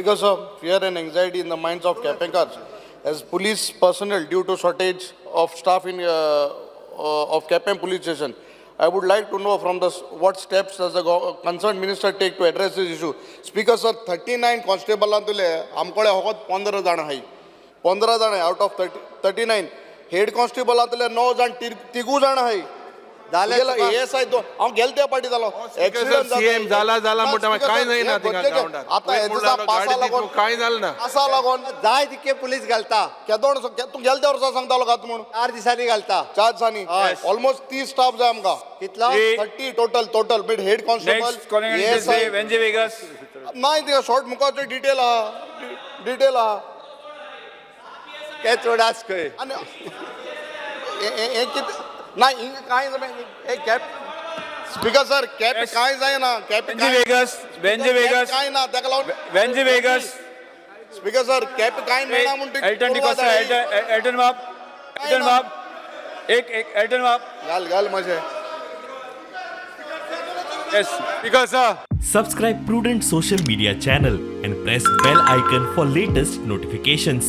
because of fear and anxiety in the minds of Kapenkars, as police personnel due to shortage of staff in of Kapen police station. I would like to know from the what steps does the concerned minister take to address this issue. Speaker sir, 39 constable antule amkole hogot 15 jana hai. 15 jana out of 39 head constable antule 9 jan tigu jana hai. ASI तो हम गेलते party झालो accident CM झाला मोठा काय नाही ना तिका ग्राउंडार आता याचा पासा लागून काय झालं ना पासा लागून जाय तितके पुलीस घालता केदोण तू गेलते वर्सा सांगतालो का म्हणून 4 दिसांनी घालता 4 दिसांनी ऑलमोस्ट 30 स्टाफ जाय आमका कितलो 30 total beat head constable ASI वेंजे वेगस नाही ते शॉर्ट मुखाचे डिटेल हा काय चोडास खंय आणि एक नाही हिंग काय एक कॅप स्पीकर सर कॅप काय जाय ना कॅप वेंजे वेगस काय ना त्याला लावून वेंजे वेगस स्पीकर सर कॅप काय मेना म्हणते एल्टन डिकोस्टा एल्टन बाप एक एल्टन बाप घाल माझे yes because Subscribe Prudent Social Media channel and press bell icon for latest notifications.